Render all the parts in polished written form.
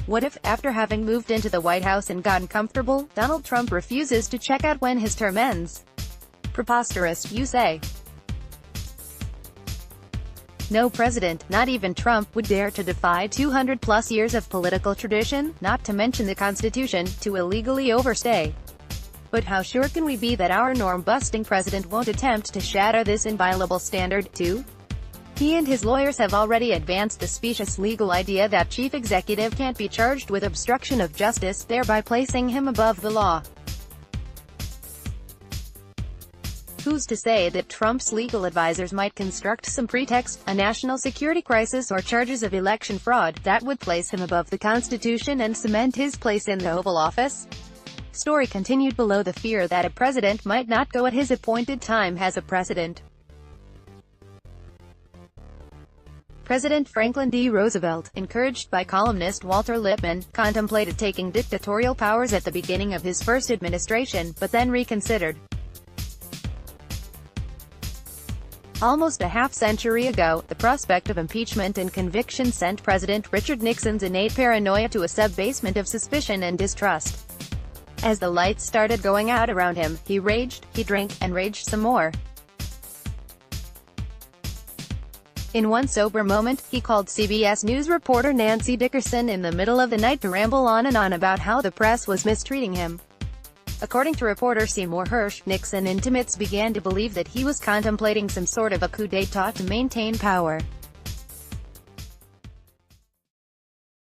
What if, after having moved into the White House and gotten comfortable, Donald Trump refuses to check out when his term ends? Preposterous, you say. No president, not even Trump, would dare to defy 200-plus years of political tradition, not to mention the Constitution, to illegally overstay. But how sure can we be that our norm-busting president won't attempt to shatter this inviolable standard, too? He and his lawyers have already advanced the specious legal idea that chief executive can't be charged with obstruction of justice, thereby placing him above the law. Who's to say that Trump's legal advisors might construct some pretext, a national security crisis or charges of election fraud, that would place him above the Constitution and cement his place in the Oval Office? Story continued below. The fear that a president might not go at his appointed time has a precedent. President Franklin D. Roosevelt, encouraged by columnist Walter Lippmann, contemplated taking dictatorial powers at the beginning of his first administration, but then reconsidered. Almost a half-century ago, the prospect of impeachment and conviction sent President Richard Nixon's innate paranoia to a sub-basement of suspicion and distrust. As the lights started going out around him, he raged, he drank, and raged some more. In one sober moment, he called CBS News reporter Nancy Dickerson in the middle of the night to ramble on and on about how the press was mistreating him. According to reporter Seymour Hersh, Nixon intimates began to believe that he was contemplating some sort of a coup d'etat to maintain power.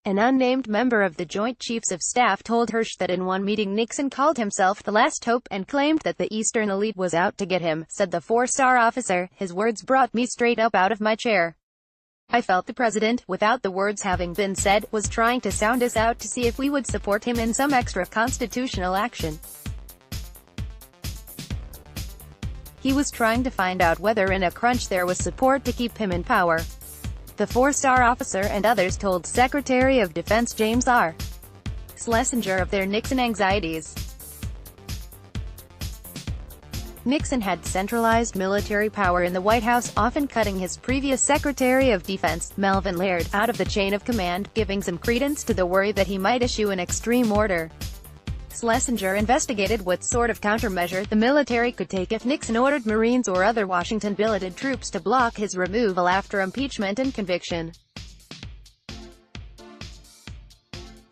An unnamed member of the Joint Chiefs of Staff told Hersh that in one meeting Nixon called himself the last hope, and claimed that the Eastern elite was out to get him. Said the four-star officer, "His words brought me straight up out of my chair. I felt the president, without the words having been said, was trying to sound us out to see if we would support him in some extra constitutional action. He was trying to find out whether in a crunch there was support to keep him in power." The four-star officer and others told Secretary of Defense James R. Schlesinger of their Nixon anxieties. Nixon had centralized military power in the White House, often cutting his previous Secretary of Defense, Melvin Laird, out of the chain of command, giving some credence to the worry that he might issue an extreme order. Schlesinger investigated what sort of countermeasure the military could take if Nixon ordered Marines or other Washington billeted troops to block his removal after impeachment and conviction.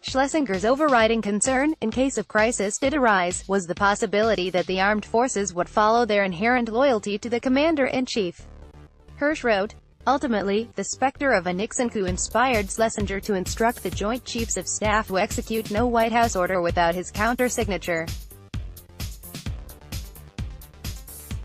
Schlesinger's overriding concern, in case of crisis did arise, was the possibility that the armed forces would follow their inherent loyalty to the commander-in-chief. Hersh wrote, "Ultimately, the specter of a Nixon coup inspired Schlesinger to instruct the Joint Chiefs of Staff to execute no White House order without his counter-signature.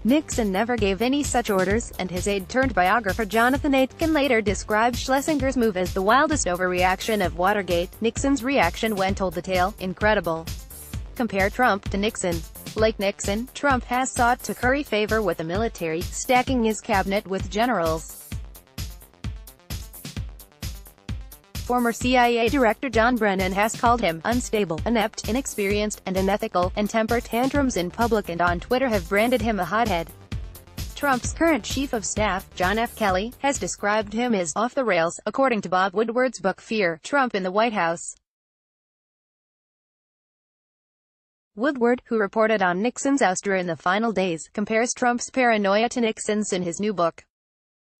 Nixon never gave any such orders," and his aide-turned-biographer Jonathan Aitken later described Schlesinger's move as the wildest overreaction of Watergate. Nixon's reaction when told the tale, incredible. Compare Trump to Nixon. Like Nixon, Trump has sought to curry favor with the military, stacking his cabinet with generals. Former CIA Director John Brennan has called him unstable, inept, inexperienced, and unethical, and temper tantrums in public and on Twitter have branded him a hothead. Trump's current Chief of Staff, John F. Kelly, has described him as off the rails, according to Bob Woodward's book Fear, Trump in the White House. Woodward, who reported on Nixon's ouster in the final days, compares Trump's paranoia to Nixon's in his new book.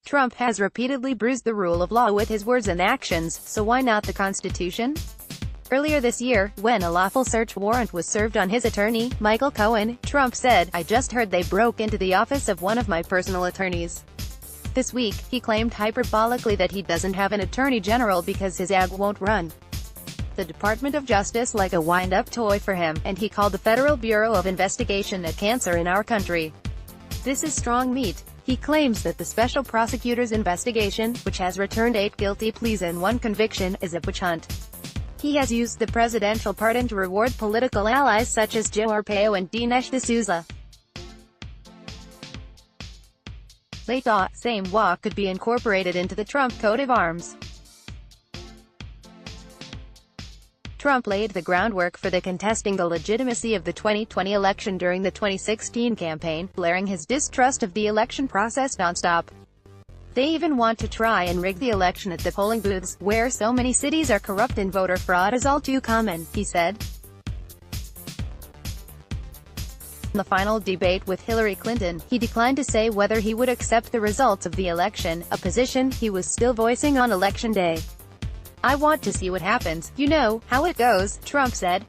Trump has repeatedly bruised the rule of law with his words and actions, so why not the Constitution? Earlier this year, when a lawful search warrant was served on his attorney, Michael Cohen, Trump said, "I just heard they broke into the office of one of my personal attorneys." This week, he claimed hyperbolically that he doesn't have an attorney general because his AG won't run the Department of Justice like a wind-up toy for him, and he called the Federal Bureau of Investigation a cancer in our country. This is strong meat. He claims that the special prosecutor's investigation, which has returned 8 guilty pleas and 1 conviction, is a witch hunt. He has used the presidential pardon to reward political allies such as Joe Arpaio and Dinesh D'Souza. They thought same law could be incorporated into the Trump coat of arms. Trump laid the groundwork for the contesting the legitimacy of the 2020 election during the 2016 campaign, blaring his distrust of the election process nonstop. They even want to try and rig the election at the polling booths, where so many cities are corrupt and voter fraud is all too common, he said. In the final debate with Hillary Clinton, he declined to say whether he would accept the results of the election, a position he was still voicing on Election Day. "I want to see what happens, you know, how it goes," Trump said.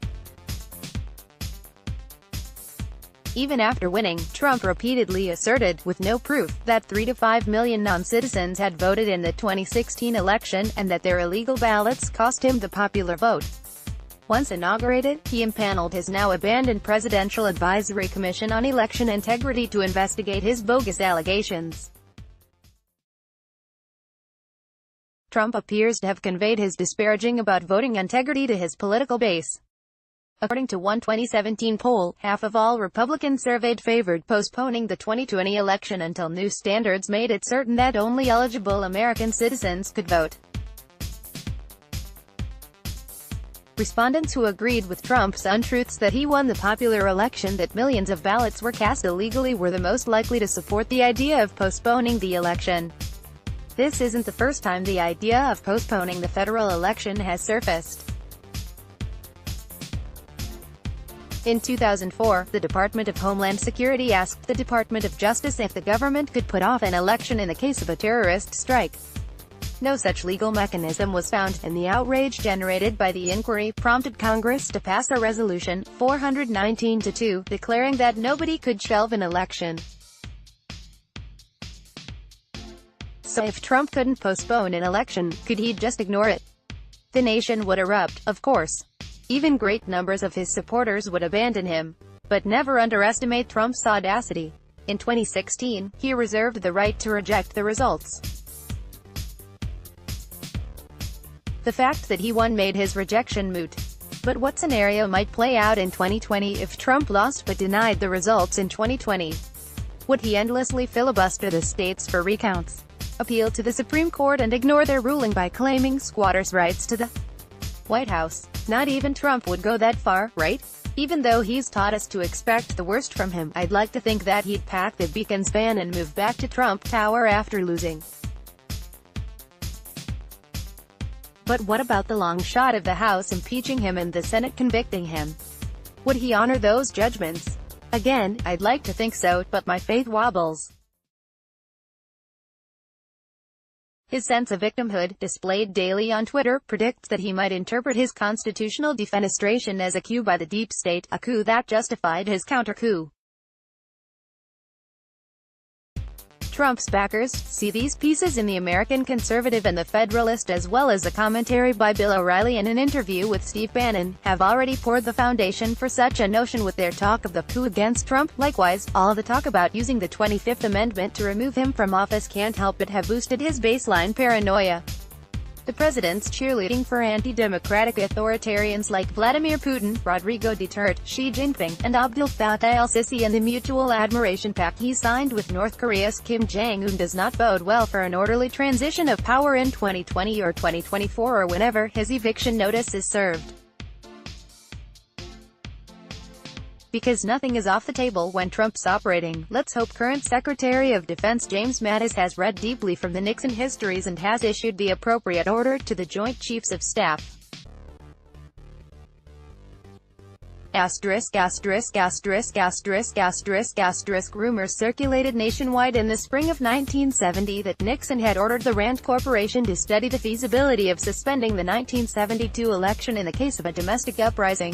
Even after winning, Trump repeatedly asserted, with no proof, that 3 to 5 million non-citizens had voted in the 2016 election, and that their illegal ballots cost him the popular vote. Once inaugurated, he impaneled his now-abandoned Presidential Advisory Commission on Election Integrity to investigate his bogus allegations. Trump appears to have conveyed his disparaging about voting integrity to his political base. According to one 2017 poll, half of all Republicans surveyed favored postponing the 2020 election until new standards made it certain that only eligible American citizens could vote. Respondents who agreed with Trump's untruths that he won the popular election, that millions of ballots were cast illegally, were the most likely to support the idea of postponing the election. This isn't the first time the idea of postponing the federal election has surfaced. In 2004, the Department of Homeland Security asked the Department of Justice if the government could put off an election in the case of a terrorist strike. No such legal mechanism was found, and the outrage generated by the inquiry prompted Congress to pass a resolution, 419-2, declaring that nobody could shelve an election. So if Trump couldn't postpone an election, could he just ignore it? The nation would erupt, of course. Even great numbers of his supporters would abandon him. But never underestimate Trump's audacity. In 2016, he reserved the right to reject the results. The fact that he won made his rejection moot. But what scenario might play out in 2020 if Trump lost but denied the results in 2020? Would he endlessly filibuster the states for recounts, appeal to the Supreme Court and ignore their ruling by claiming squatters' rights to the White House? Not even Trump would go that far, right? Even though he's taught us to expect the worst from him, I'd like to think that he'd pack the Beacons van and move back to Trump Tower after losing. But what about the long shot of the House impeaching him and the Senate convicting him? Would he honor those judgments? Again, I'd like to think so, but my faith wobbles. His sense of victimhood, displayed daily on Twitter, predicts that he might interpret his constitutional defenestration as a coup by the deep state, a coup that justified his counter-coup. Trump's backers, see these pieces in the American Conservative and the Federalist, as well as a commentary by Bill O'Reilly and an interview with Steve Bannon, have already poured the foundation for such a notion with their talk of the coup against Trump. Likewise, all the talk about using the 25th Amendment to remove him from office can't help but have boosted his baseline paranoia. The president's cheerleading for anti-democratic authoritarians like Vladimir Putin, Rodrigo Duterte, Xi Jinping, and Abdel Fattah el-Sisi, and the mutual admiration pact he signed with North Korea's Kim Jong-un does not bode well for an orderly transition of power in 2020 or 2024 or whenever his eviction notice is served. Because nothing is off the table when Trump's operating. Let's hope current Secretary of Defense James Mattis has read deeply from the Nixon histories and has issued the appropriate order to the Joint Chiefs of Staff. Rumors circulated nationwide in the spring of 1970 that Nixon had ordered the Rand Corporation to study the feasibility of suspending the 1972 election in the case of a domestic uprising.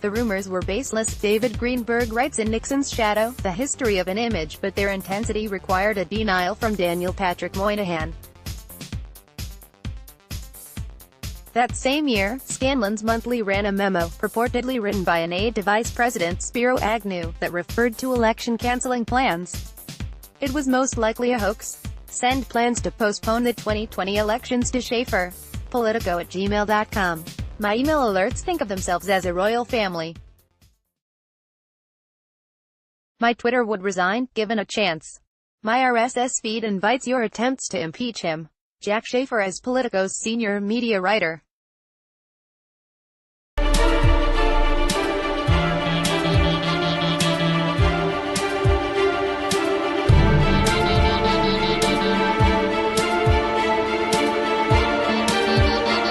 The rumors were baseless, David Greenberg writes in Nixon's Shadow, The History of an Image, but their intensity required a denial from Daniel Patrick Moynihan. That same year, Scanlon's Monthly ran a memo, purportedly written by an aide to Vice President Spiro Agnew, that referred to election-canceling plans. It was most likely a hoax. Send plans to postpone the 2020 elections to Schaefer. Politico@gmail.com. My email alerts think of themselves as a royal family. My Twitter would resign, given a chance. My RSS feed invites your attempts to impeach him. Jack Schaefer as Politico's senior media writer.